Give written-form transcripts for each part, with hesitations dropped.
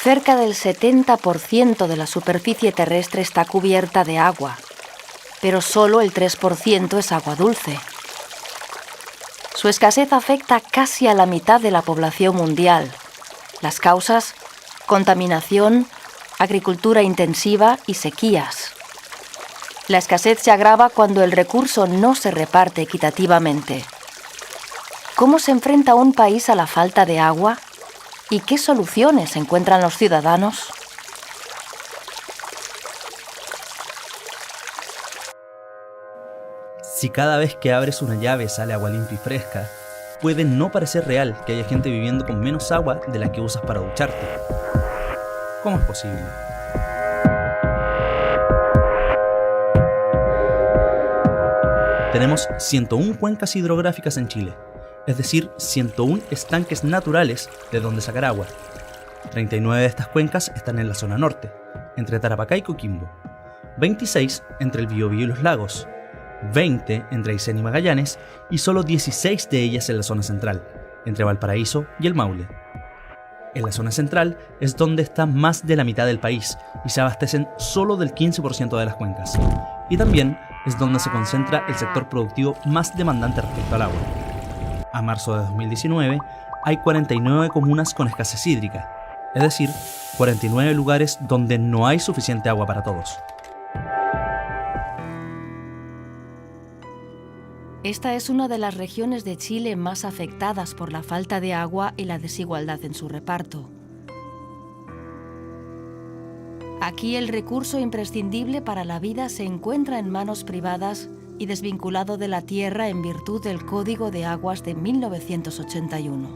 Cerca del 70% de la superficie terrestre está cubierta de agua, pero solo el 3% es agua dulce. Su escasez afecta casi a la mitad de la población mundial. Las causas: contaminación, agricultura intensiva y sequías. La escasez se agrava cuando el recurso no se reparte equitativamente. ¿Cómo se enfrenta un país a la falta de agua? ¿Y qué soluciones encuentran los ciudadanos? Si cada vez que abres una llave sale agua limpia y fresca, puede no parecer real que haya gente viviendo con menos agua de la que usas para ducharte. ¿Cómo es posible? Tenemos 101 cuencas hidrográficas en Chile, es decir, 101 estanques naturales de donde sacar agua. 39 de estas cuencas están en la zona norte, entre Tarapacá y Coquimbo, 26 entre el Biobío y los lagos, 20 entre Aysén y Magallanes y solo 16 de ellas en la zona central, entre Valparaíso y el Maule. En la zona central es donde está más de la mitad del país y se abastecen solo del 15% de las cuencas. Y también es donde se concentra el sector productivo más demandante respecto al agua. A marzo de 2019 hay 49 comunas con escasez hídrica, es decir, 49 lugares donde no hay suficiente agua para todos. Esta es una de las regiones de Chile más afectadas por la falta de agua y la desigualdad en su reparto. Aquí el recurso imprescindible para la vida se encuentra en manos privadas y desvinculado de la tierra en virtud del Código de Aguas de 1981.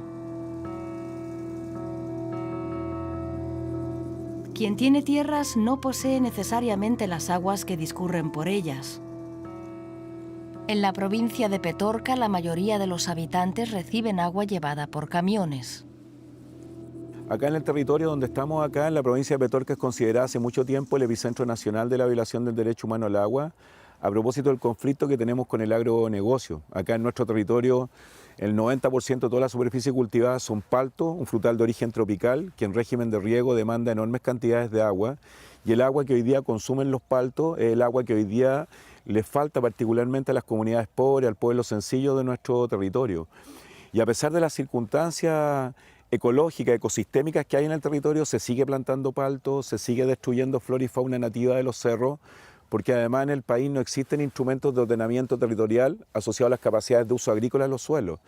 Quien tiene tierras no posee necesariamente las aguas que discurren por ellas. En la provincia de Petorca, la mayoría de los habitantes reciben agua llevada por camiones. Acá en el territorio donde estamos acá, en la provincia de Petorca, es considerada hace mucho tiempo el epicentro nacional de la violación del derecho humano al agua, a propósito del conflicto que tenemos con el agronegocio. Acá en nuestro territorio, el 90% de toda la superficie cultivada son palto, un frutal de origen tropical, que en régimen de riego demanda enormes cantidades de agua, y el agua que hoy día consumen los paltos es el agua que hoy día les falta particularmente a las comunidades pobres, al pueblo sencillo de nuestro territorio. Y a pesar de las circunstancias ecológicas, ecosistémicas que hay en el territorio, se sigue plantando palto, se sigue destruyendo flora y fauna nativa de los cerros, porque además en el país no existen instrumentos de ordenamiento territorial asociados a las capacidades de uso agrícola de los suelos.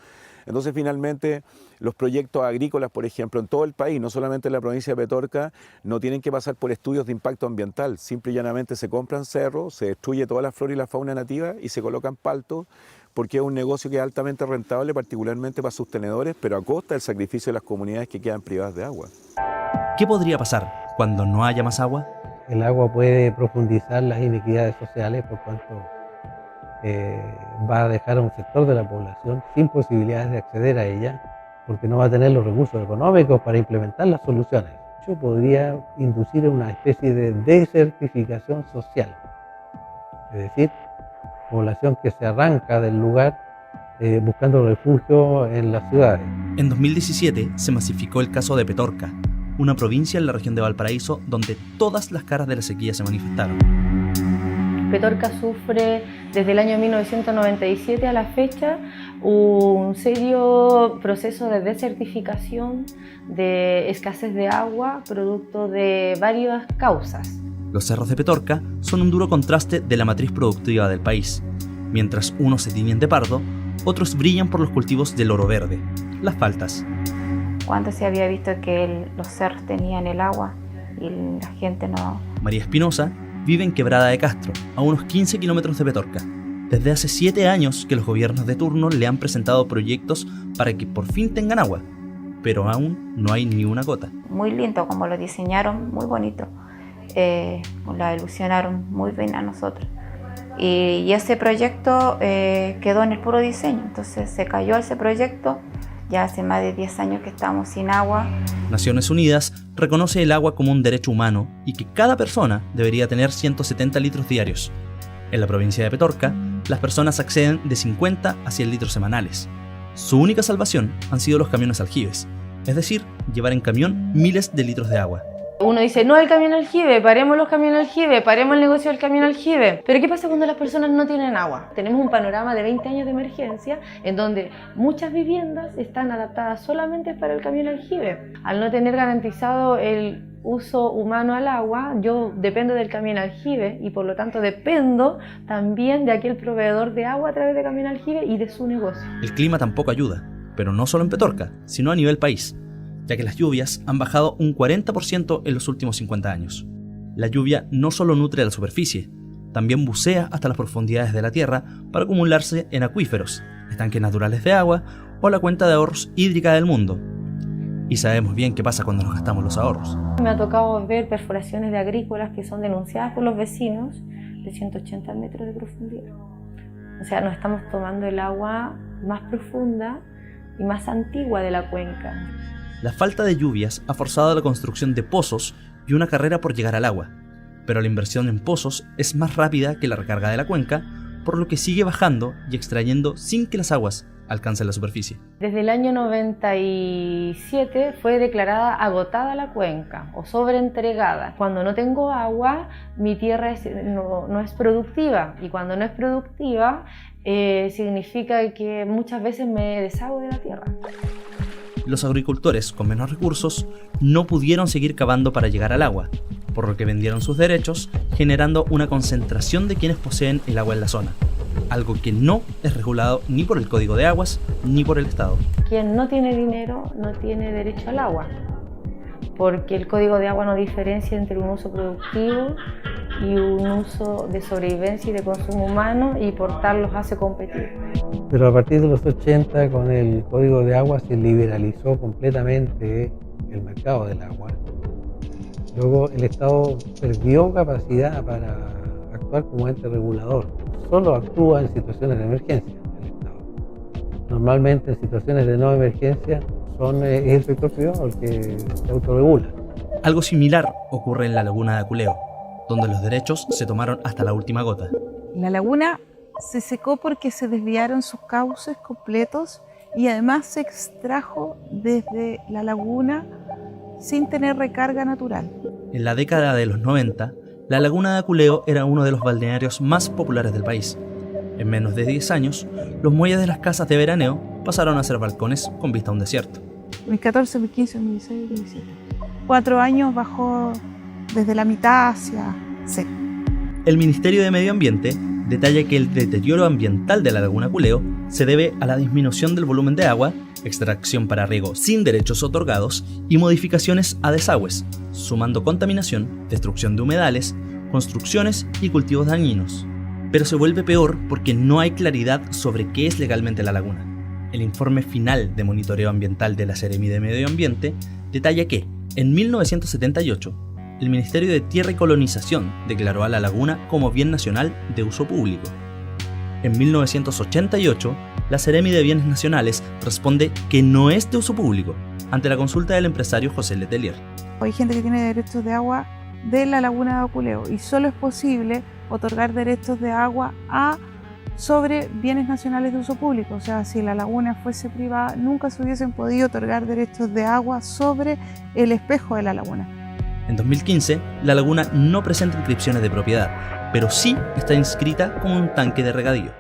Entonces finalmente los proyectos agrícolas, por ejemplo, en todo el país, no solamente en la provincia de Petorca, no tienen que pasar por estudios de impacto ambiental. Simple y llanamente se compran cerros, se destruye toda la flora y la fauna nativa y se colocan paltos, porque es un negocio que es altamente rentable, particularmente para sus tenedores, pero a costa del sacrificio de las comunidades que quedan privadas de agua. ¿Qué podría pasar cuando no haya más agua? El agua puede profundizar las inequidades sociales, por cuanto va a dejar a un sector de la población sin posibilidades de acceder a ella, porque no va a tener los recursos económicos para implementar las soluciones. Yo podría inducir una especie de desertificación social, es decir, población que se arranca del lugar buscando refugio en las ciudades. En 2017 se masificó el caso de Petorca, una provincia en la región de Valparaíso donde todas las caras de la sequía se manifestaron. Petorca sufre desde el año 1997 a la fecha un serio proceso de desertificación, de escasez de agua, producto de varias causas. Los cerros de Petorca son un duro contraste de la matriz productiva del país. Mientras unos se tiñen de pardo, otros brillan por los cultivos del oro verde, las paltas. ¿Cuánto se había visto que los cerros tenían el agua y la gente no? María Espinosa vive en Quebrada de Castro, a unos 15 kilómetros de Petorca. Desde hace 7 años que los gobiernos de turno le han presentado proyectos para que por fin tengan agua, pero aún no hay ni una gota. Muy lindo como lo diseñaron, muy bonito. La ilusionaron muy bien a nosotros. Y ese proyecto quedó en el puro diseño, entonces se cayó ese proyecto. Ya hace más de 10 años que estamos sin agua. Naciones Unidas reconoce el agua como un derecho humano y que cada persona debería tener 170 litros diarios. En la provincia de Petorca, las personas acceden de 50 a 100 litros semanales. Su única salvación han sido los camiones aljibes, es decir, llevar en camión miles de litros de agua. Uno dice, no el camión aljibe, paremos los camiones aljibe, paremos el negocio del camión aljibe. Pero ¿qué pasa cuando las personas no tienen agua? Tenemos un panorama de 20 años de emergencia en donde muchas viviendas están adaptadas solamente para el camión aljibe. Al no tener garantizado el uso humano al agua, yo dependo del camión aljibe y por lo tanto dependo también de aquel proveedor de agua a través de camión aljibe y de su negocio. El clima tampoco ayuda, pero no solo en Petorca, sino a nivel país, ya que las lluvias han bajado un 40% en los últimos 50 años. La lluvia no solo nutre la superficie, también bucea hasta las profundidades de la tierra para acumularse en acuíferos, estanques naturales de agua o la cuenta de ahorros hídrica del mundo. Y sabemos bien qué pasa cuando nos gastamos los ahorros. Me ha tocado ver perforaciones de agrícolas que son denunciadas por los vecinos de 180 metros de profundidad. O sea, nos estamos tomando el agua más profunda y más antigua de la cuenca. La falta de lluvias ha forzado la construcción de pozos y una carrera por llegar al agua, pero la inversión en pozos es más rápida que la recarga de la cuenca, por lo que sigue bajando y extrayendo sin que las aguas alcancen la superficie. Desde el año 97 fue declarada agotada la cuenca o sobreentregada. Cuando no tengo agua, mi tierra no es productiva, y cuando no es productiva significa que muchas veces me deshago de la tierra. Los agricultores con menos recursos no pudieron seguir cavando para llegar al agua, por lo que vendieron sus derechos, generando una concentración de quienes poseen el agua en la zona, algo que no es regulado ni por el Código de Aguas ni por el Estado. Quien no tiene dinero no tiene derecho al agua, porque el Código de Agua no diferencia entre un uso productivo y un uso de sobrevivencia y de consumo humano, y por tal los hace competir. Pero a partir de los 80, con el Código de Agua, se liberalizó completamente el mercado del agua. Luego el Estado perdió capacidad para actuar como ente regulador. Solo actúa en situaciones de emergencia el Estado. Normalmente en situaciones de no emergencia es el sector privado el que se autorregula. Algo similar ocurre en la laguna de Aculeo, donde los derechos se tomaron hasta la última gota. La laguna se secó porque se desviaron sus cauces completos y además se extrajo desde la laguna sin tener recarga natural. En la década de los 90, la laguna de Aculeo era uno de los balnearios más populares del país. En menos de 10 años, los muelles de las casas de veraneo pasaron a ser balcones con vista a un desierto. 2014, 2015, 2016, 2017. 4 años bajó desde la mitad hacia cero. El Ministerio de Medio Ambiente detalla que el deterioro ambiental de la laguna Aculeo se debe a la disminución del volumen de agua, extracción para riego sin derechos otorgados y modificaciones a desagües, sumando contaminación, destrucción de humedales, construcciones y cultivos dañinos. Pero se vuelve peor porque no hay claridad sobre qué es legalmente la laguna. El informe final de monitoreo ambiental de la Seremi de Medio Ambiente detalla que, en 1978, el Ministerio de Tierra y Colonización declaró a la laguna como bien nacional de uso público. En 1988, la Seremi de Bienes Nacionales responde que no es de uso público, ante la consulta del empresario José Letelier. Hay gente que tiene derechos de agua de la laguna de Aculeo y solo es posible otorgar derechos de agua sobre bienes nacionales de uso público. O sea, si la laguna fuese privada, nunca se hubiesen podido otorgar derechos de agua sobre el espejo de la laguna. En 2015, la laguna no presenta inscripciones de propiedad, pero sí está inscrita como un tanque de regadío.